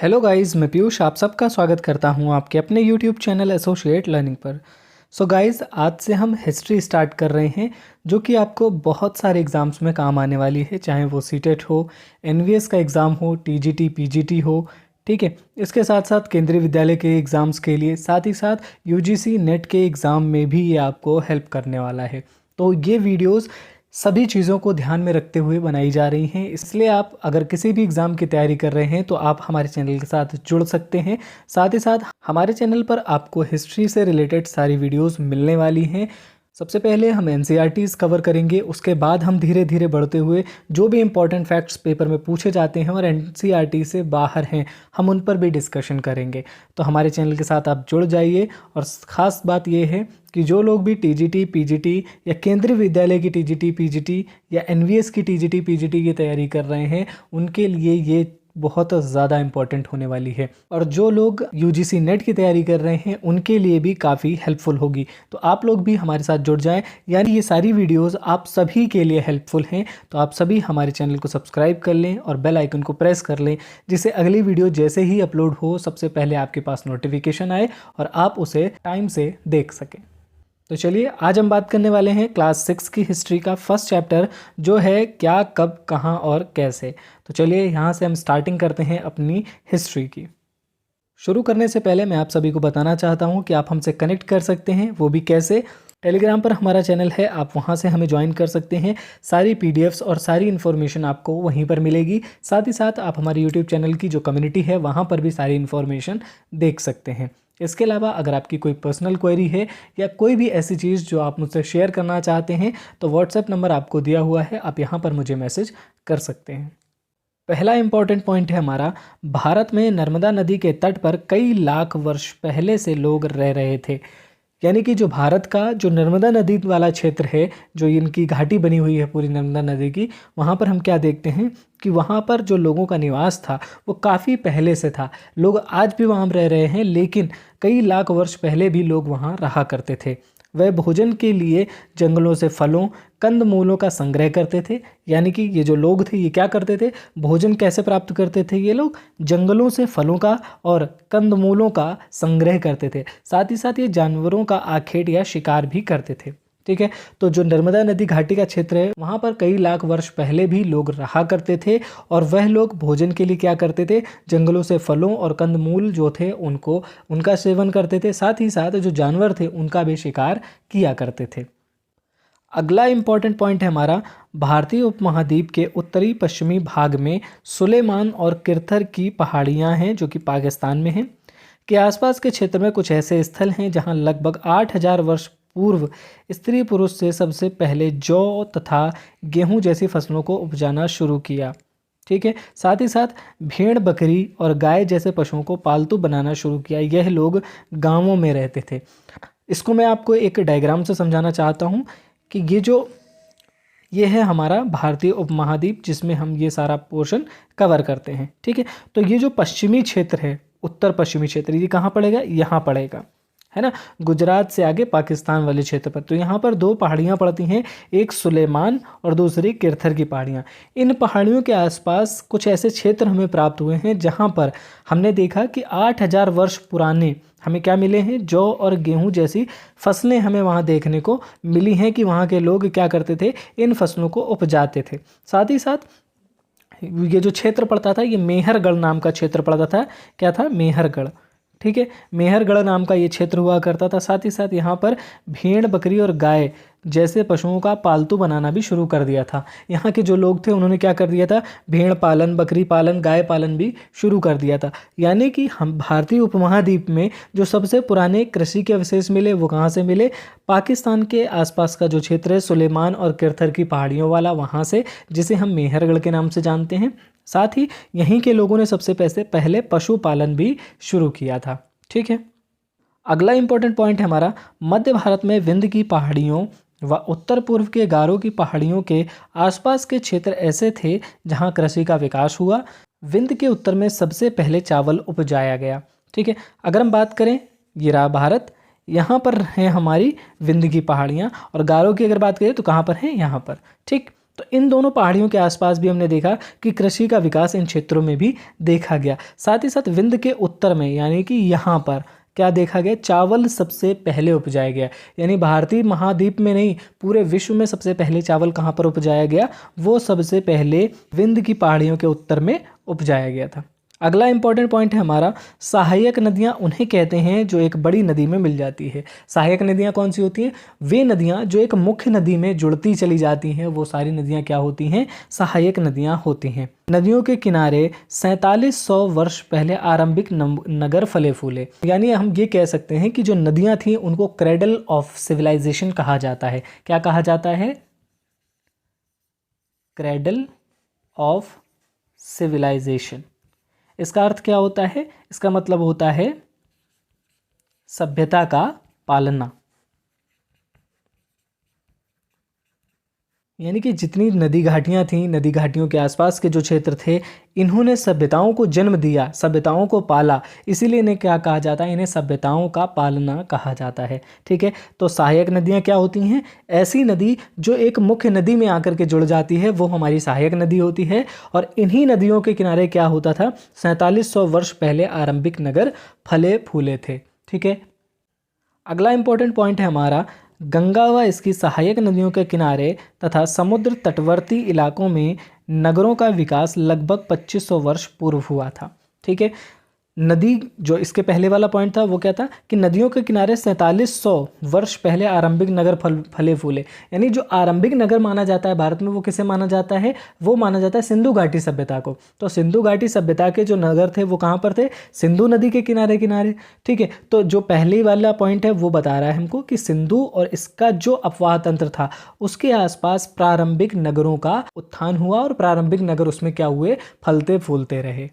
Hello guys, मैं पीयूष आप सबका स्वागत करता हूं आपके अपने यूट्यूब चैनल एसोसिएट लर्निंग पर। सो गाइस, आज से हम हिस्ट्री स्टार्ट कर रहे हैं जो कि आपको बहुत सारे एग्ज़ाम्स में काम आने वाली है, चाहे वो सीटेट हो, एनवीएस का एग्ज़ाम हो, टीजीटी पीजीटी हो। ठीक है, इसके साथ साथ केंद्रीय विद्यालय के एग्ज़ाम्स के लिए, साथ ही साथ यूजीसी नेट के एग्ज़ाम में भी ये आपको हेल्प करने वाला है। तो ये वीडियोस सभी चीज़ों को ध्यान में रखते हुए बनाई जा रही हैं, इसलिए आप अगर किसी भी एग्ज़ाम की तैयारी कर रहे हैं तो आप हमारे चैनल के साथ जुड़ सकते हैं। साथ ही साथ हमारे चैनल पर आपको हिस्ट्री से रिलेटेड सारी वीडियोस मिलने वाली हैं। सबसे पहले हम एनसीईआरटीज़ कवर करेंगे, उसके बाद हम धीरे धीरे बढ़ते हुए जो भी इंपॉर्टेंट फैक्ट्स पेपर में पूछे जाते हैं और एनसीईआरटी से बाहर हैं, हम उन पर भी डिस्कशन करेंगे। तो हमारे चैनल के साथ आप जुड़ जाइए। और ख़ास बात यह है कि जो लोग भी टीजीटी पीजीटी या केंद्रीय विद्यालय की टीजीटी पीजीटी या एनवीएस की टीजीटी पीजीटी की तैयारी कर रहे हैं, उनके लिए ये बहुत ज़्यादा इम्पॉर्टेंट होने वाली है। और जो लोग यूजीसी नेट की तैयारी कर रहे हैं उनके लिए भी काफ़ी हेल्पफुल होगी। तो आप लोग भी हमारे साथ जुड़ जाएं, यानी ये सारी वीडियोस आप सभी के लिए हेल्पफुल हैं। तो आप सभी हमारे चैनल को सब्सक्राइब कर लें और बेल आइकन को प्रेस कर लें, जिससे अगली वीडियो जैसे ही अपलोड हो सबसे पहले आपके पास नोटिफिकेशन आए और आप उसे टाइम से देख सकें। तो चलिए, आज हम बात करने वाले हैं क्लास 6 की हिस्ट्री का फर्स्ट चैप्टर, जो है क्या, कब, कहाँ और कैसे। तो चलिए यहाँ से हम स्टार्टिंग करते हैं अपनी हिस्ट्री की। शुरू करने से पहले मैं आप सभी को बताना चाहता हूँ कि आप हमसे कनेक्ट कर सकते हैं, वो भी कैसे। टेलीग्राम पर हमारा चैनल है, आप वहाँ से हमें ज्वाइन कर सकते हैं। सारी पीडीएफ्स और सारी इन्फॉर्मेशन आपको वहीं पर मिलेगी। साथ ही साथ आप हमारे यूट्यूब चैनल की जो कम्युनिटी है वहाँ पर भी सारी इन्फॉर्मेशन देख सकते हैं। इसके अलावा अगर आपकी कोई पर्सनल क्वेरी है या कोई भी ऐसी चीज़ जो आप मुझसे शेयर करना चाहते हैं, तो व्हाट्सएप नंबर आपको दिया हुआ है, आप यहाँ पर मुझे मैसेज कर सकते हैं। पहला इंपॉर्टेंट पॉइंट है हमारा, भारत में नर्मदा नदी के तट पर कई लाख वर्ष पहले से लोग रह रहे थे। यानी कि जो भारत का जो नर्मदा नदी वाला क्षेत्र है, जो इनकी घाटी बनी हुई है पूरी नर्मदा नदी की, वहाँ पर हम क्या देखते हैं कि वहाँ पर जो लोगों का निवास था वो काफ़ी पहले से था। लोग आज भी वहाँ रह रहे हैं, लेकिन कई लाख वर्ष पहले भी लोग वहाँ रहा करते थे। वह भोजन के लिए जंगलों से फलों कंद मूलों का संग्रह करते थे। यानी कि ये जो लोग थे ये क्या करते थे, भोजन कैसे प्राप्त करते थे, ये लोग जंगलों से फलों का और कंद मूलों का संग्रह करते थे। साथ ही साथ ये जानवरों का आखेट या शिकार भी करते थे। ठीक है, तो जो नर्मदा नदी घाटी का क्षेत्र है वहाँ पर कई लाख वर्ष पहले भी लोग रहा करते थे, और वह लोग भोजन के लिए क्या करते थे, जंगलों से फलों और कंदमूल जो थे उनका सेवन करते थे। साथ ही साथ जो जानवर थे उनका भी शिकार किया करते थे। अगला इंपॉर्टेंट पॉइंट है हमारा, भारतीय उपमहाद्वीप के उत्तरी पश्चिमी भाग में सुलेमान और किरथर की पहाड़ियाँ हैं, जो कि पाकिस्तान में हैं, के आसपास के क्षेत्र में कुछ ऐसे स्थल हैं जहां लगभग 8000 वर्ष पूर्व स्त्री पुरुष से सबसे पहले जौ तथा गेहूं जैसी फसलों को उपजाना शुरू किया। ठीक है, साथ ही साथ भेड़ बकरी और गाय जैसे पशुओं को पालतू बनाना शुरू किया। यह लोग गांवों में रहते थे। इसको मैं आपको एक डायग्राम से समझाना चाहता हूँ कि ये है हमारा भारतीय उपमहाद्वीप, जिसमें हम ये सारा पोर्शन कवर करते हैं। ठीक है, तो ये जो पश्चिमी क्षेत्र है, उत्तर पश्चिमी क्षेत्र, ये कहाँ पड़ेगा, यहाँ पड़ेगा, है ना, गुजरात से आगे पाकिस्तान वाले क्षेत्र पर। तो यहाँ पर दो पहाड़ियाँ पड़ती हैं, एक सुलेमान और दूसरी किरथर की पहाड़ियाँ। इन पहाड़ियों के आसपास कुछ ऐसे क्षेत्र हमें प्राप्त हुए हैं जहाँ पर हमने देखा कि 8000 वर्ष पुराने हमें क्या मिले हैं, जौ और गेहूं जैसी फसलें हमें वहाँ देखने को मिली हैं कि वहाँ के लोग क्या करते थे, इन फसलों को उपजाते थे। साथ ही साथ ये जो क्षेत्र पड़ता था, ये मेहरगढ़ नाम का क्षेत्र पड़ता था। क्या था, मेहरगढ़। ठीक है, मेहरगढ़ नाम का ये क्षेत्र हुआ करता था। साथ ही साथ यहाँ पर भेड़ बकरी और गाय जैसे पशुओं का पालतू बनाना भी शुरू कर दिया था। यहाँ के जो लोग थे उन्होंने क्या कर दिया था, भेड़ पालन, बकरी पालन, गाय पालन भी शुरू कर दिया था। यानी कि हम भारतीय उपमहाद्वीप में जो सबसे पुराने कृषि के अवशेष मिले वो कहाँ से मिले, पाकिस्तान के आसपास का जो क्षेत्र है सुलेमान और किरथर की पहाड़ियों वाला, वहाँ से, जिसे हम मेहरगढ़ के नाम से जानते हैं। साथ ही यहीं के लोगों ने सबसे पहले पशुपालन भी शुरू किया था। ठीक है, अगला इंपॉर्टेंट पॉइंट है हमारा, मध्य भारत में विंध्य की पहाड़ियों व उत्तर पूर्व के गारो की पहाड़ियों के आसपास के क्षेत्र ऐसे थे जहां कृषि का विकास हुआ। विंध्य के उत्तर में सबसे पहले चावल उपजाया गया। ठीक है, अगर हम बात करें, ये रहा भारत, यहाँ पर है हमारी विंध्य की पहाड़ियाँ, और गारो की अगर बात करें तो कहाँ पर है, यहाँ पर। ठीक, तो तो इन दोनों पहाड़ियों के आसपास भी हमने देखा कि कृषि का विकास इन क्षेत्रों में भी देखा गया। साथ ही साथ विंध्य के उत्तर में यानी कि यहाँ पर क्या देखा गया, चावल सबसे पहले उपजाया गया। यानी भारतीय महाद्वीप में नहीं, पूरे विश्व में सबसे पहले चावल कहाँ पर उपजाया गया, वो सबसे पहले विंध्य की पहाड़ियों के उत्तर में उपजाया गया था। अगला इंपॉर्टेंट पॉइंट है हमारा, सहायक नदियाँ उन्हें कहते हैं जो एक बड़ी नदी में मिल जाती है। सहायक नदियाँ कौन सी होती हैं, वे नदियाँ जो एक मुख्य नदी में जुड़ती चली जाती हैं, वो सारी नदियाँ क्या होती हैं, सहायक नदियाँ होती हैं। नदियों के किनारे 4700 वर्ष पहले आरंभिक नगर फले फूले। यानी हम ये कह सकते हैं कि जो नदियाँ थीं उनको क्रेडल ऑफ सिविलाइजेशन कहा जाता है। क्या कहा जाता है, क्रेडल ऑफ सिविलाइजेशन। इसका अर्थ क्या होता है, इसका मतलब होता है सभ्यता का पालना। यानी कि जितनी नदी घाटियाँ थीं, नदी घाटियों के आसपास के जो क्षेत्र थे, इन्होंने सभ्यताओं को जन्म दिया, सभ्यताओं को पाला, इसीलिए इन्हें क्या कहा जाता है, इन्हें सभ्यताओं का पालना कहा जाता है। ठीक है, तो सहायक नदियाँ क्या होती हैं, ऐसी नदी जो एक मुख्य नदी में आकर के जुड़ जाती है, वो हमारी सहायक नदी होती है। और इन्हीं नदियों के किनारे क्या होता था, 4700 वर्ष पहले आरंभिक नगर फले फूले थे। ठीक है, अगला इंपॉर्टेंट पॉइंट है हमारा, गंगा व इसकी सहायक नदियों के किनारे तथा समुद्र तटवर्ती इलाकों में नगरों का विकास लगभग 2500 वर्ष पूर्व हुआ था। ठीक है, नदी जो इसके पहले वाला पॉइंट था वो क्या था कि नदियों के किनारे 4700 वर्ष पहले आरंभिक नगर फले फूले। यानी जो आरंभिक नगर माना जाता है भारत में, वो किसे माना जाता है, वो माना जाता है सिंधु घाटी सभ्यता को। तो सिंधु घाटी सभ्यता के जो नगर थे वो कहाँ पर थे, सिंधु नदी के किनारे किनारे। ठीक है, तो जो पहले वाला पॉइंट है वो बता रहा है हमको कि सिंधु और इसका जो अपवाह तंत्र था उसके आसपास प्रारंभिक नगरों का उत्थान हुआ और प्रारंभिक नगर उसमें क्या हुए, फलते फूलते रहे।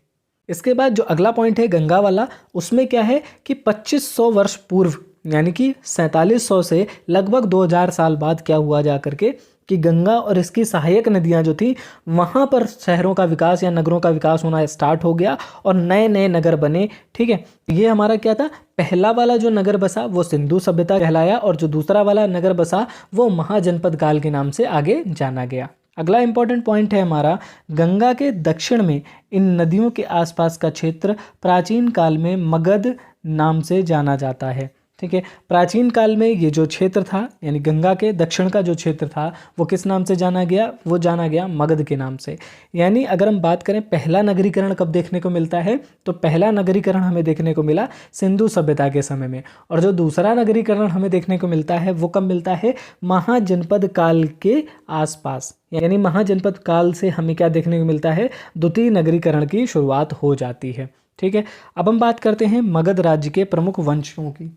इसके बाद जो अगला पॉइंट है गंगा वाला, उसमें क्या है कि 2500 वर्ष पूर्व यानी कि 4700 से लगभग 2000 साल बाद क्या हुआ जा करके कि गंगा और इसकी सहायक नदियां जो थी वहाँ पर शहरों का विकास या नगरों का विकास होना स्टार्ट हो गया और नए नए नगर बने। ठीक है, ये हमारा क्या था, पहला वाला जो नगर बसा वो सिंधु सभ्यता कहलाया और जो दूसरा वाला नगर बसा वो महाजनपद काल के नाम से आगे जाना गया। अगला इंपॉर्टेंट पॉइंट है हमारा, गंगा के दक्षिण में इन नदियों के आसपास का क्षेत्र प्राचीन काल में मगध नाम से जाना जाता है। ठीक है, प्राचीन काल में ये जो क्षेत्र था यानी गंगा के दक्षिण का जो क्षेत्र था वो किस नाम से जाना गया, वो जाना गया मगध के नाम से। यानी अगर हम बात करें पहला नगरीकरण कब देखने को मिलता है, तो पहला नगरीकरण हमें देखने को मिला सिंधु सभ्यता के समय में, और जो दूसरा नगरीकरण हमें देखने को मिलता है वो कब मिलता है, महाजनपद काल के आसपास। यानी महाजनपद काल से हमें क्या देखने को मिलता है, द्वितीय नगरीकरण की शुरुआत हो जाती है। ठीक है, अब हम बात करते हैं मगध राज्य के प्रमुख वंशों की।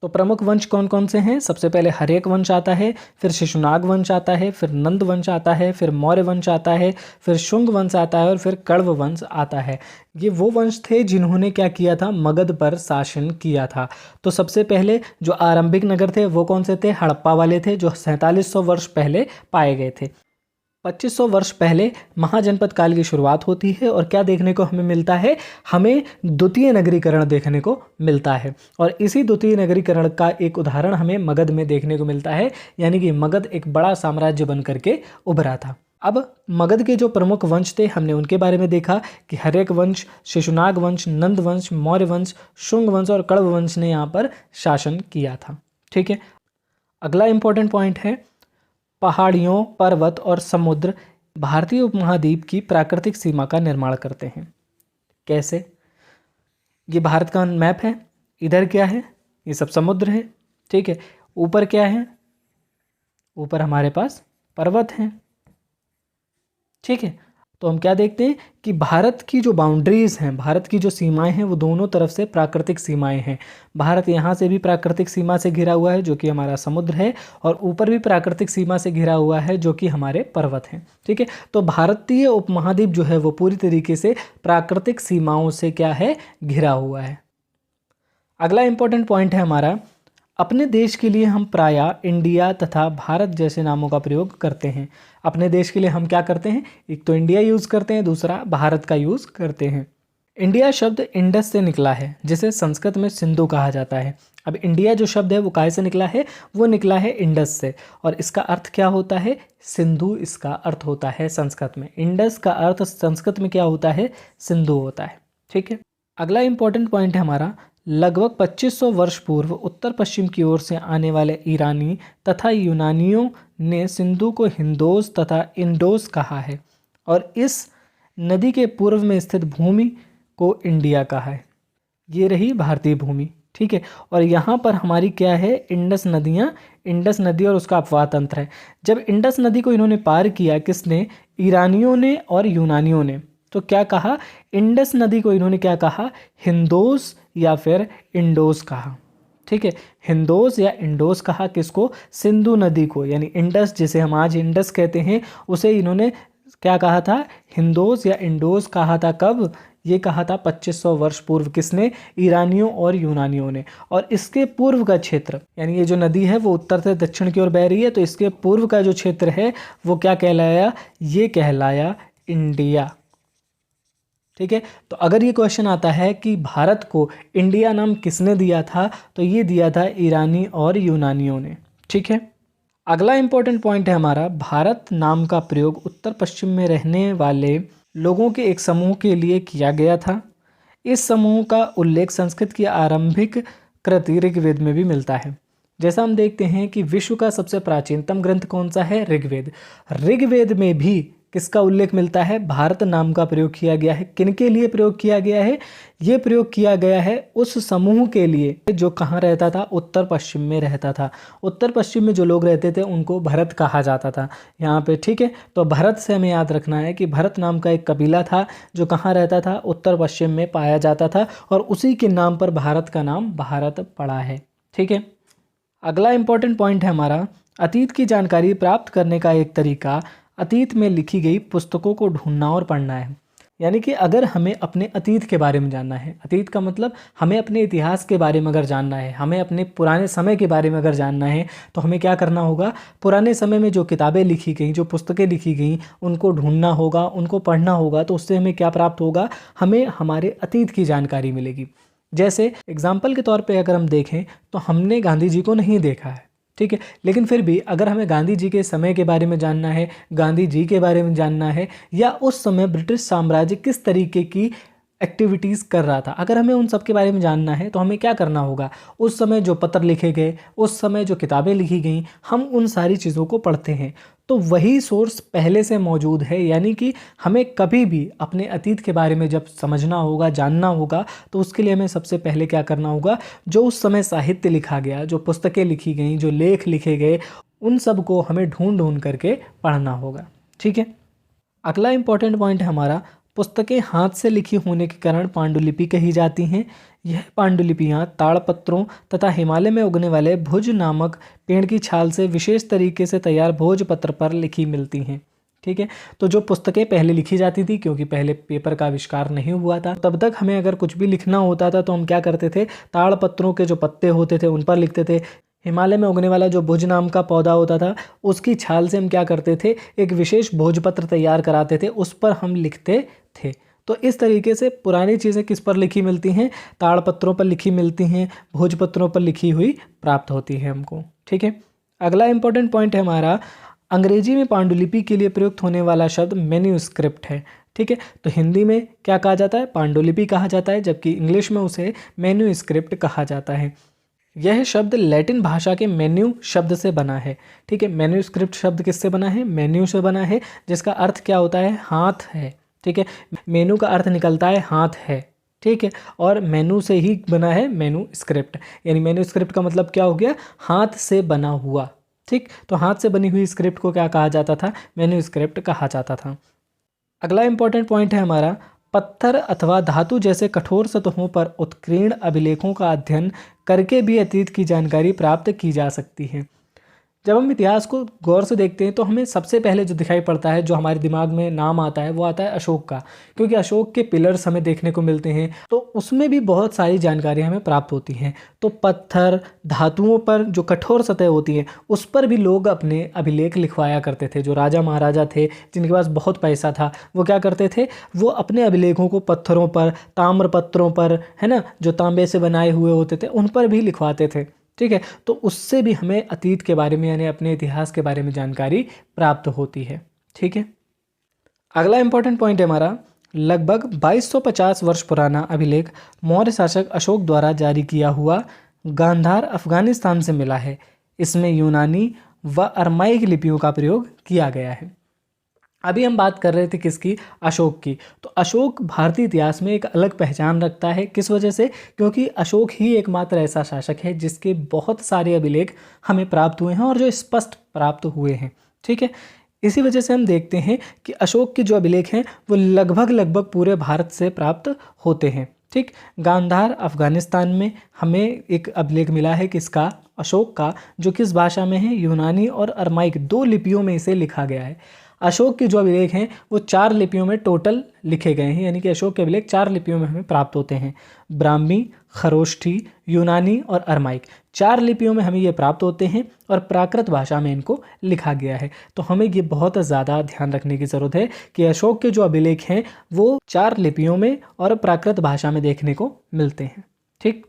तो प्रमुख वंश कौन कौन से हैं, सबसे पहले हर्यक वंश आता है, फिर शिशुनाग वंश आता है, फिर नंद वंश आता है, फिर मौर्य वंश आता है, फिर शुंग वंश आता है और फिर कण्व वंश आता है। ये वो वंश थे जिन्होंने क्या किया था, मगध पर शासन किया था। तो सबसे पहले जो आरंभिक नगर थे वो कौन से थे, हड़प्पा वाले थे जो 4700 वर्ष पहले पाए गए थे। 2500 वर्ष पहले महाजनपद काल की शुरुआत होती है और क्या देखने को हमें मिलता है, हमें द्वितीय नगरीकरण देखने को मिलता है। और इसी द्वितीय नगरीकरण का एक उदाहरण हमें मगध में देखने को मिलता है, यानी कि मगध एक बड़ा साम्राज्य बन करके उभरा था। अब मगध के जो प्रमुख वंश थे हमने उनके बारे में देखा कि हर्यक वंश, शिशुनाग वंश, नंद वंश, मौर्य वंश, शुंग वंश और कण्व वंश ने यहाँ पर शासन किया था। ठीक है, अगला इंपॉर्टेंट पॉइंट है, पहाड़ियों, पर्वत और समुद्र भारतीय उपमहाद्वीप की प्राकृतिक सीमा का निर्माण करते हैं। कैसे, ये भारत का मैप है, इधर क्या है, ये सब समुद्र है। ठीक है, ऊपर क्या है, ऊपर हमारे पास पर्वत हैं। ठीक है, तो हम क्या देखते हैं कि भारत की जो बाउंड्रीज हैं, भारत की जो सीमाएं हैं वो दोनों तरफ से प्राकृतिक सीमाएं हैं। भारत यहाँ से भी प्राकृतिक सीमा से घिरा हुआ है जो कि हमारा समुद्र है, और ऊपर भी प्राकृतिक सीमा से घिरा हुआ है जो कि हमारे पर्वत हैं। ठीक है, तो भारतीय उपमहाद्वीप जो है वो पूरी तरीके से प्राकृतिक सीमाओं से क्या है, घिरा हुआ है। अगला इंपॉर्टेंट पॉइंट है हमारा, अपने देश के लिए हम प्रायः इंडिया तथा भारत जैसे नामों का प्रयोग करते हैं। अपने देश के लिए हम क्या करते हैं, एक तो इंडिया यूज़ करते हैं, दूसरा भारत का यूज़ करते हैं। इंडिया शब्द इंडस से निकला है, जिसे संस्कृत में सिंधु कहा जाता है। अब इंडिया जो शब्द है वो काय से निकला है? वो निकला है इंडस से। और इसका अर्थ क्या होता है? सिंधु इसका अर्थ होता है संस्कृत में। इंडस का अर्थ संस्कृत में क्या होता है? सिंधु होता है। ठीक है। अगला इंपॉर्टेंट पॉइंट है हमारा, लगभग 2500 वर्ष पूर्व उत्तर पश्चिम की ओर से आने वाले ईरानी तथा यूनानियों ने सिंधु को हिंदोस तथा इंडोस कहा है और इस नदी के पूर्व में स्थित भूमि को इंडिया कहा है। ये रही भारतीय भूमि। ठीक है। और यहाँ पर हमारी क्या है? इंडस नदी और उसका अपवाह तंत्र है। जब इंडस नदी को इन्होंने पार किया, किसने? ईरानियों ने और यूनानियों ने। तो क्या कहा? इंडस नदी को इन्होंने क्या कहा? हिंदोस या फिर इंडोस कहा। ठीक है। हिंदोस या इंडोस कहा किसको? सिंधु नदी को, यानी इंडस जिसे हम आज इंडस कहते हैं उसे इन्होंने क्या कहा था? हिंदोस या इंडोस कहा था। कब? ये कहा था 2500 वर्ष पूर्व। किसने? ईरानियों और यूनानियों ने। और इसके पूर्व का क्षेत्र, यानी ये जो नदी है वो उत्तर से दक्षिण की ओर बह रही है, तो इसके पूर्व का जो क्षेत्र है वो क्या कहलाया? ये कहलाया इंडिया। ठीक है। तो अगर ये क्वेश्चन आता है कि भारत को इंडिया नाम किसने दिया था, तो ये दिया था ईरानी और यूनानियों ने। ठीक है। अगला इंपॉर्टेंट पॉइंट है हमारा, भारत नाम का प्रयोग उत्तर पश्चिम में रहने वाले लोगों के एक समूह के लिए किया गया था। इस समूह का उल्लेख संस्कृत की आरंभिक कृति ऋग्वेद में भी मिलता है। जैसा हम देखते हैं कि विश्व का सबसे प्राचीनतम ग्रंथ कौन सा है? ऋग्वेद। ऋग्वेद में भी किसका उल्लेख मिलता है? भारत नाम का प्रयोग किया गया है। किनके लिए प्रयोग किया गया है? ये प्रयोग किया गया है उस समूह के लिए जो कहाँ रहता था? उत्तर पश्चिम में रहता था। उत्तर पश्चिम में जो लोग रहते थे उनको भरत कहा जाता था यहाँ पे। ठीक है। तो भरत से हमें याद रखना है कि भरत नाम का एक कबीला था जो कहाँ रहता था? उत्तर पश्चिम में पाया जाता था, और उसी के नाम पर भारत का नाम भारत पड़ा है। ठीक है। अगला इंपॉर्टेंट पॉइंट है हमारा, अतीत की जानकारी प्राप्त करने का एक तरीका अतीत में लिखी गई पुस्तकों को ढूंढना और पढ़ना है। यानी कि अगर हमें अपने अतीत के बारे में जानना है, अतीत का मतलब हमें अपने इतिहास के बारे में अगर जानना है, हमें अपने पुराने समय के बारे में अगर जानना है, तो हमें क्या करना होगा? पुराने समय में जो किताबें लिखी गई, जो पुस्तकें लिखी गई, उनको ढूंढना होगा, उनको पढ़ना होगा। तो उससे हमें क्या प्राप्त होगा? हमें हमारे अतीत की जानकारी मिलेगी। जैसे एग्जाम्पल के तौर पर अगर हम देखें तो हमने गांधी जी को नहीं देखा है, ठीक है, लेकिन फिर भी अगर हमें गांधी जी के समय के बारे में जानना है, गांधी जी के बारे में जानना है, या उस समय ब्रिटिश साम्राज्य किस तरीके की एक्टिविटीज़ कर रहा था, अगर हमें उन सब के बारे में जानना है तो हमें क्या करना होगा? उस समय जो पत्र लिखे गए, उस समय जो किताबें लिखी गई, हम उन सारी चीज़ों को पढ़ते हैं। तो वही सोर्स पहले से मौजूद है। यानी कि हमें कभी भी अपने अतीत के बारे में जब समझना होगा, जानना होगा, तो उसके लिए हमें सबसे पहले क्या करना होगा? जो उस समय साहित्य लिखा गया, जो पुस्तकें लिखी गई, जो लेख लिखे गए, उन सब को हमें ढूंढ ढूंढ करके पढ़ना होगा। ठीक है। अगला इंपॉर्टेंट पॉइंट है हमारा, पुस्तकें हाथ से लिखी होने के कारण पांडुलिपि कही जाती हैं। यह पांडुलिपियाँ ताड़पत्रों तथा हिमालय में उगने वाले भुज नामक पेड़ की छाल से विशेष तरीके से तैयार भोजपत्र पर लिखी मिलती हैं। ठीक है। तो जो पुस्तकें पहले लिखी जाती थी, क्योंकि पहले पेपर का आविष्कार नहीं हुआ था, तब तक हमें अगर कुछ भी लिखना होता था तो हम क्या करते थे? ताड़पत्रों के जो पत्ते होते थे उन पर लिखते थे। हिमालय में उगने वाला जो भुज नाम का पौधा होता था, उसकी छाल से हम क्या करते थे? एक विशेष भोजपत्र तैयार कराते थे, उस पर हम लिखते थे। तो इस तरीके से पुरानी चीज़ें किस पर लिखी मिलती हैं? ताड़पत्रों पर लिखी मिलती हैं, भोजपत्रों पर लिखी हुई प्राप्त होती है हमको। ठीक है। अगला इंपॉर्टेंट पॉइंट है हमारा, अंग्रेजी में पांडुलिपि के लिए प्रयुक्त होने वाला शब्द मैन्यूस्क्रिप्ट है। ठीक है। तो हिंदी में क्या कहा जाता है? पांडुलिपि कहा जाता है, जबकि इंग्लिश में उसे मैन्यूस्क्रिप्ट कहा जाता है। यह शब्द लैटिन भाषा के मेन्यू शब्द से बना है। ठीक है। मैन्यूस्क्रिप्ट शब्द किससे बना है? मेन्यू से बना है, जिसका अर्थ क्या होता है? हाथ है। ठीक है। मेनू का अर्थ निकलता है हाथ है। ठीक है। और मेनू से ही बना है मेनू स्क्रिप्ट, यानी मेनू स्क्रिप्ट का मतलब क्या हो गया? हाथ से बना हुआ। ठीक। तो हाथ से बनी हुई स्क्रिप्ट को क्या कहा जाता था? मेनू स्क्रिप्ट कहा जाता था। अगला इंपॉर्टेंट पॉइंट है हमारा, पत्थर अथवा धातु जैसे कठोर सतहों पर उत्कीर्ण अभिलेखों का अध्ययन करके भी अतीत की जानकारी प्राप्त की जा सकती है। जब हम इतिहास को गौर से देखते हैं तो हमें सबसे पहले जो दिखाई पड़ता है, जो हमारे दिमाग में नाम आता है, वो आता है अशोक का, क्योंकि अशोक के पिलर्स हमें देखने को मिलते हैं तो उसमें भी बहुत सारी जानकारी हमें प्राप्त होती हैं। तो पत्थर, धातुओं पर जो कठोर सतह होती है उस पर भी लोग अपने अभिलेख लिखवाया करते थे। जो राजा महाराजा थे जिनके पास बहुत पैसा था, वो क्या करते थे, वो अपने अभिलेखों को पत्थरों पर, ताम्र पत्रों पर, है ना, जो तांबे से बनाए हुए होते थे उन पर भी लिखवाते थे। ठीक है, तो उससे भी हमें अतीत के बारे में यानी अपने इतिहास के बारे में जानकारी प्राप्त होती है। ठीक है, अगला इंपॉर्टेंट पॉइंट है हमारा, लगभग 2250 वर्ष पुराना अभिलेख मौर्य शासक अशोक द्वारा जारी किया हुआ गांधार अफगानिस्तान से मिला है। इसमें यूनानी व अरमाइक लिपियों का प्रयोग किया गया है। अभी हम बात कर रहे थे किसकी, अशोक की। तो अशोक भारतीय इतिहास में एक अलग पहचान रखता है। किस वजह से, क्योंकि अशोक ही एकमात्र ऐसा शासक है जिसके बहुत सारे अभिलेख हमें प्राप्त हुए हैं और जो स्पष्ट प्राप्त हुए हैं। ठीक है, इसी वजह से हम देखते हैं कि अशोक के जो अभिलेख हैं वो लगभग पूरे भारत से प्राप्त होते हैं। ठीक, गांधार अफगानिस्तान में हमें एक अभिलेख मिला है किसका, अशोक का, जो किस भाषा में है, यूनानी और अरमाइक, 2 लिपियों में इसे लिखा गया है। अशोक के जो अभिलेख हैं वो 4 लिपियों में टोटल लिखे गए हैं, यानी कि अशोक के अभिलेख 4 लिपियों में हमें प्राप्त होते हैं। ब्राह्मी, खरोष्ठी, यूनानी और अरमाइक, 4 लिपियों में हमें ये प्राप्त होते हैं और प्राकृत भाषा में इनको लिखा गया है। तो हमें ये बहुत ज़्यादा ध्यान रखने की ज़रूरत है कि अशोक के जो अभिलेख हैं वो 4 लिपियों में और प्राकृत भाषा में देखने को मिलते हैं। ठीक,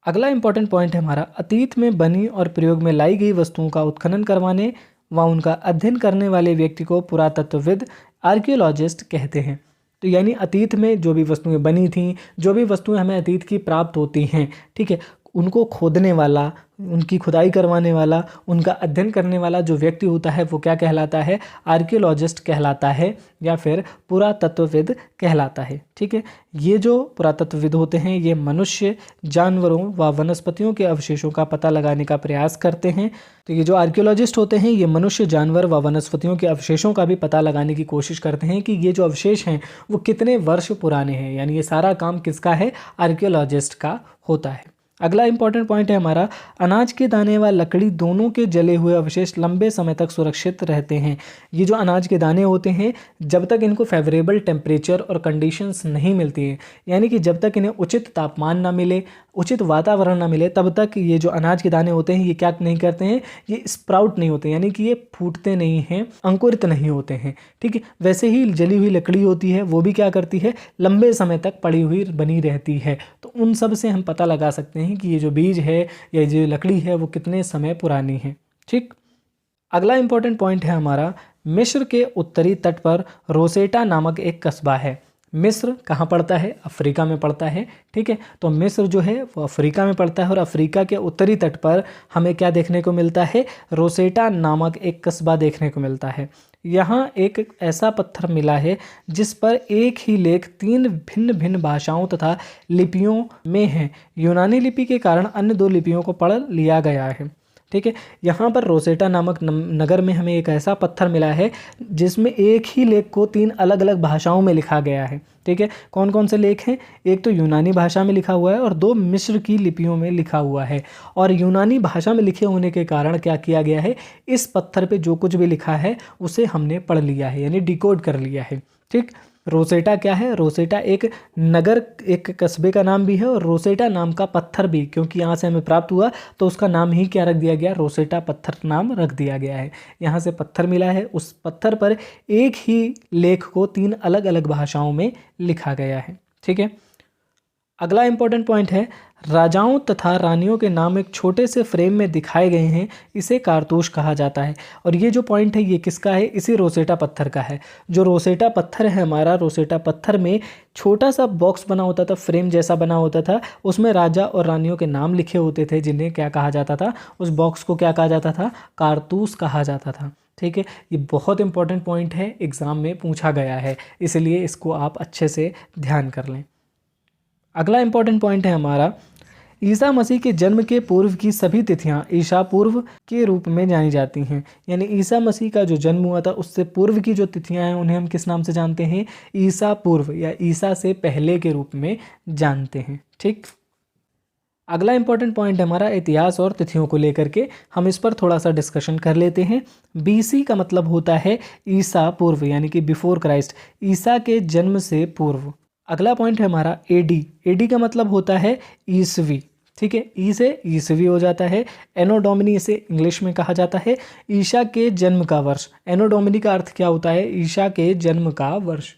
अगला इंपॉर्टेंट पॉइंट है हमारा, अतीत में बनी और प्रयोग में लाई गई वस्तुओं का उत्खनन करवाने व उनका अध्ययन करने वाले व्यक्ति को पुरातत्वविद, आर्कियोलॉजिस्ट कहते हैं। तो यानी अतीत में जो भी वस्तुएं बनी थीं, जो भी वस्तुएं हमें अतीत की प्राप्त होती हैं, ठीक है, उनको खोदने वाला, उनकी खुदाई करवाने वाला, उनका अध्ययन करने वाला जो व्यक्ति होता है वो क्या कहलाता है, आर्कियोलॉजिस्ट कहलाता है या फिर पुरातत्वविद कहलाता है। ठीक है, ये जो पुरातत्वविद होते हैं ये मनुष्य, जानवरों व वनस्पतियों के अवशेषों का पता लगाने का प्रयास करते हैं। तो ये जो आर्कियोलॉजिस्ट होते हैं ये मनुष्य, जानवर व वनस्पतियों के अवशेषों का भी पता लगाने की कोशिश करते हैं कि ये जो अवशेष हैं वो कितने वर्ष पुराने हैं। यानी ये सारा काम किसका है, आर्कियोलॉजिस्ट का होता है। अगला इंपॉर्टेंट पॉइंट है हमारा, अनाज के दाने व लकड़ी दोनों के जले हुए अवशेष लंबे समय तक सुरक्षित रहते हैं। ये जो अनाज के दाने होते हैं जब तक इनको फेवरेबल टेम्परेचर और कंडीशंस नहीं मिलती हैं, यानी कि जब तक इन्हें उचित तापमान ना मिले, उचित वातावरण ना मिले, तब तक ये जो अनाज के दाने होते हैं ये क्या नहीं करते हैं, ये स्प्राउट नहीं होते, यानी कि ये फूटते नहीं हैं, अंकुरित नहीं होते हैं। ठीक है, वैसे ही जली हुई लकड़ी होती है वो भी क्या करती है, लंबे समय तक पड़ी हुई बनी रहती है। तो उन सब से हम पता लगा सकते हैं कि ये जो बीज है या जो लकड़ी है वो कितने समय पुरानी है। ठीक, अगला इंपॉर्टेंट पॉइंट है हमारा, मिस्र के उत्तरी तट पर रोसेटा नामक एक कस्बा है। मिस्र कहाँ पड़ता है, अफ्रीका में पड़ता है। ठीक है, तो मिस्र जो है वो अफ्रीका में पड़ता है और अफ्रीका के उत्तरी तट पर हमें क्या देखने को मिलता है, रोसेटा नामक एक कस्बा देखने को मिलता है। यहाँ एक ऐसा पत्थर मिला है जिस पर एक ही लेख 3 भिन्न भिन्न भाषाओं तथा लिपियों में है। यूनानी लिपि के कारण अन्य 2 लिपियों को पढ़ लिया गया है। ठीक है, यहाँ पर रोसेटा नामक नगर में हमें एक ऐसा पत्थर मिला है जिसमें एक ही लेख को 3 अलग अलग भाषाओं में लिखा गया है। ठीक है, कौन कौन से लेख हैं, एक तो यूनानी भाषा में लिखा हुआ है और 2 मिस्र की लिपियों में लिखा हुआ है। और यूनानी भाषा में लिखे होने के कारण क्या किया गया है, इस पत्थर पे जो कुछ भी लिखा है उसे हमने पढ़ लिया है, यानी डिकोड कर लिया है। ठीक, रोसेटा क्या है, रोसेटा एक नगर, एक कस्बे का नाम भी है और रोसेटा नाम का पत्थर भी, क्योंकि यहाँ से हमें प्राप्त हुआ तो उसका नाम ही क्या रख दिया गया, रोसेटा पत्थर नाम रख दिया गया है। यहाँ से पत्थर मिला है, उस पत्थर पर एक ही लेख को 3 अलग अलग भाषाओं में लिखा गया है। ठीक है, अगला इंपॉर्टेंट पॉइंट है, राजाओं तथा रानियों के नाम एक छोटे से फ्रेम में दिखाए गए हैं, इसे कारतूस कहा जाता है। और ये जो पॉइंट है ये किसका है, इसी रोसेटा पत्थर का है। जो रोसेटा पत्थर है हमारा, रोसेटा पत्थर में छोटा सा बॉक्स बना होता था, फ्रेम जैसा बना होता था, उसमें राजा और रानियों के नाम लिखे होते थे, जिन्हें क्या कहा जाता था, उस बॉक्स को क्या कहा जाता था, कारतूस कहा जाता था। ठीक है, ये बहुत इंपॉर्टेंट पॉइंट है, एग्जाम में पूछा गया है, इसलिए इसको आप अच्छे से ध्यान कर लें। अगला इंपॉर्टेंट पॉइंट है हमारा, ईसा मसीह के जन्म के पूर्व की सभी तिथियां ईसा पूर्व के रूप में जानी जाती हैं। यानी ईसा मसीह का जो जन्म हुआ था उससे पूर्व की जो तिथियां हैं उन्हें हम किस नाम से जानते हैं, ईसा पूर्व या ईसा से पहले के रूप में जानते हैं। ठीक, अगला इंपॉर्टेंट पॉइंट है हमारा इतिहास और तिथियों को लेकर के, हम इस पर थोड़ा सा डिस्कशन कर लेते हैं। बीसी का मतलब होता है ईसा पूर्व, यानी कि बिफोर क्राइस्ट, ईसा के जन्म से पूर्व। अगला पॉइंट है हमारा एडी। एडी का मतलब होता है ईसवी, ठीक है, ई से ईसवी हो जाता है। एनो डोमिनी इसे इंग्लिश में कहा जाता है, ईशा के जन्म का वर्ष। एनो डोमिनी का अर्थ क्या होता है? ईशा के जन्म का वर्ष।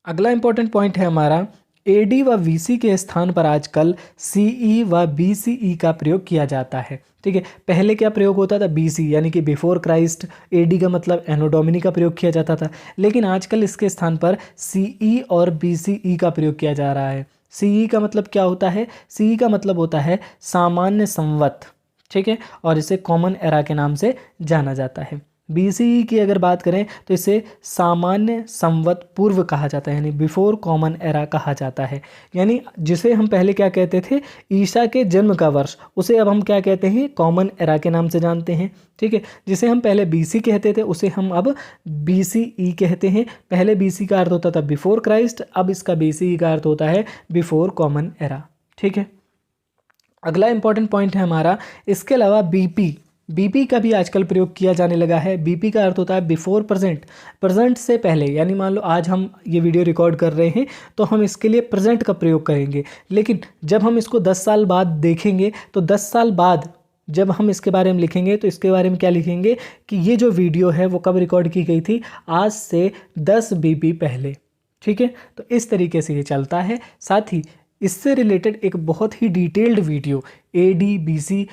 अगला इंपॉर्टेंट पॉइंट है हमारा एडी व वीसी के स्थान पर आजकल सीई व बीसीई का प्रयोग किया जाता है, ठीक है। पहले क्या प्रयोग होता था? बीसी यानी कि बिफोर क्राइस्ट। एडी का मतलब एनो डोमिनी का प्रयोग किया जाता था, लेकिन आजकल इसके स्थान पर सीई और बीसीई का प्रयोग किया जा रहा है। सीई का मतलब क्या होता है? सीई का मतलब होता है सामान्य संवत, ठीक है, और इसे कॉमन एरा के नाम से जाना जाता है। बीसीई की अगर बात करें तो इसे सामान्य संवत पूर्व कहा जाता है, यानी बिफोर कॉमन एरा कहा जाता है। यानी जिसे हम पहले क्या कहते थे? ईसा के जन्म का वर्ष, उसे अब हम क्या कहते हैं? कॉमन एरा के नाम से जानते हैं, ठीक है। जिसे हम पहले बीसी कहते थे उसे हम अब बीसीई कहते हैं। पहले बीसी का अर्थ होता था बिफोर क्राइस्ट, अब इसका बीसीई का अर्थ होता है बिफोर कॉमन एरा, ठीक है। अगला इंपॉर्टेंट पॉइंट है हमारा, इसके अलावा बीपी। बीपी का भी आजकल प्रयोग किया जाने लगा है। बीपी का अर्थ होता है बिफोर प्रेजेंट, प्रेजेंट से पहले। यानी मान लो आज हम ये वीडियो रिकॉर्ड कर रहे हैं तो हम इसके लिए प्रेजेंट का प्रयोग करेंगे, लेकिन जब हम इसको 10 साल बाद देखेंगे तो 10 साल बाद जब हम इसके बारे में लिखेंगे तो इसके बारे में क्या लिखेंगे कि ये जो वीडियो है वो कब रिकॉर्ड की गई थी? आज से 10 बीपी पहले, ठीक है। तो इस तरीके से ये चलता है। साथ ही इससे रिलेटेड एक बहुत ही डिटेल्ड वीडियो, ADBC,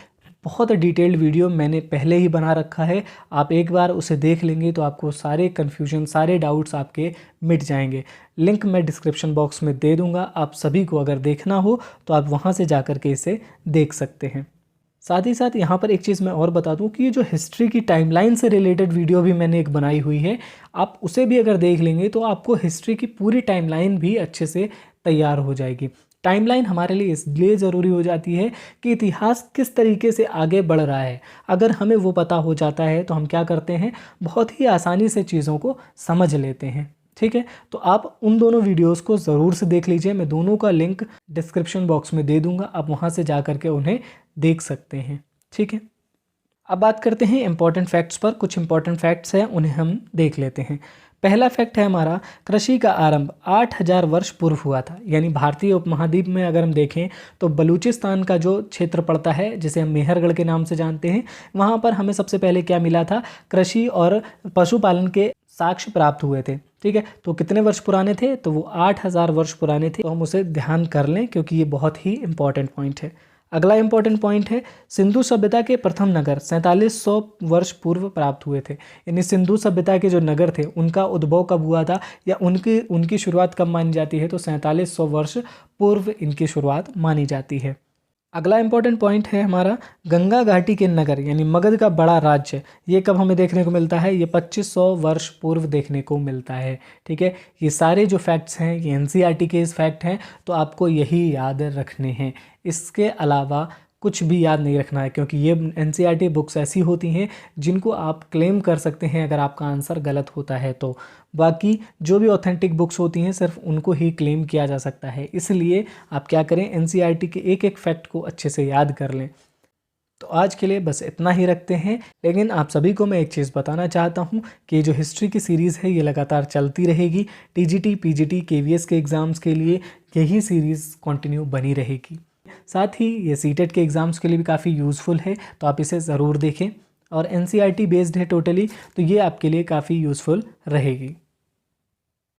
बहुत डिटेल्ड वीडियो मैंने पहले ही बना रखा है। आप एक बार उसे देख लेंगे तो आपको सारे कन्फ्यूजन, सारे डाउट्स आपके मिट जाएंगे। लिंक मैं डिस्क्रिप्शन बॉक्स में दे दूंगा, आप सभी को अगर देखना हो तो आप वहां से जाकर के इसे देख सकते हैं। साथ ही साथ यहाँ पर एक चीज़ मैं और बता दूं कि ये जो हिस्ट्री की टाइमलाइन से रिलेटेड वीडियो भी मैंने एक बनाई हुई है, आप उसे भी अगर देख लेंगे तो आपको हिस्ट्री की पूरी टाइमलाइन भी अच्छे से तैयार हो जाएगी। टाइमलाइन हमारे लिए इसलिए ज़रूरी हो जाती है कि इतिहास किस तरीके से आगे बढ़ रहा है। अगर हमें वो पता हो जाता है तो हम क्या करते हैं? बहुत ही आसानी से चीज़ों को समझ लेते हैं, ठीक है। तो आप उन दोनों वीडियोस को ज़रूर से देख लीजिए, मैं दोनों का लिंक डिस्क्रिप्शन बॉक्स में दे दूंगा, आप वहाँ से जा कर के उन्हें देख सकते हैं, ठीक है। अब बात करते हैं इंपॉर्टेंट फैक्ट्स पर। कुछ इंपॉर्टेंट फैक्ट्स हैं, उन्हें हम देख लेते हैं। पहला फैक्ट है हमारा, कृषि का आरंभ 8000 वर्ष पूर्व हुआ था। यानी भारतीय उपमहाद्वीप में अगर हम देखें तो बलूचिस्तान का जो क्षेत्र पड़ता है, जिसे हम मेहरगढ़ के नाम से जानते हैं, वहाँ पर हमें सबसे पहले क्या मिला था? कृषि और पशुपालन के साक्ष्य प्राप्त हुए थे, ठीक है। तो कितने वर्ष पुराने थे? तो वो 8000 वर्ष पुराने थे। तो हम उसे ध्यान कर लें क्योंकि ये बहुत ही इंपॉर्टेंट पॉइंट है। अगला इंपॉर्टेंट पॉइंट है, सिंधु सभ्यता के प्रथम नगर 4700 वर्ष पूर्व प्राप्त हुए थे। यानी सिंधु सभ्यता के जो नगर थे उनका उद्भव कब हुआ था या उनकी शुरुआत कब मानी जाती है? तो 4700 वर्ष पूर्व इनकी शुरुआत मानी जाती है। अगला इंपॉर्टेंट पॉइंट है हमारा, गंगा घाटी के नगर यानी मगध का बड़ा राज्य, ये कब हमें देखने को मिलता है? ये 2500 वर्ष पूर्व देखने को मिलता है, ठीक है। ये सारे जो फैक्ट्स हैं ये NCERT के इस फैक्ट हैं, तो आपको यही याद रखने हैं। इसके अलावा कुछ भी याद नहीं रखना है, क्योंकि ये NCERT बुक्स ऐसी होती हैं जिनको आप क्लेम कर सकते हैं अगर आपका आंसर गलत होता है तो। बाकी जो भी ऑथेंटिक बुक्स होती हैं सिर्फ उनको ही क्लेम किया जा सकता है। इसलिए आप क्या करें? NCERT के एक एक फैक्ट को अच्छे से याद कर लें। तो आज के लिए बस इतना ही रखते हैं, लेकिन आप सभी को मैं एक चीज़ बताना चाहता हूँ कि जो हिस्ट्री की सीरीज़ है ये लगातार चलती रहेगी। TGT, PGT, KVS के एग्ज़ाम्स के लिए यही सीरीज़ कंटिन्यू बनी रहेगी। साथ ही ये CTET के एग्ज़ाम्स के लिए भी काफ़ी यूज़फुल है, तो आप इसे ज़रूर देखें। और NCERT बेस्ड है टोटली, तो ये आपके लिए काफ़ी यूज़फुल रहेगी।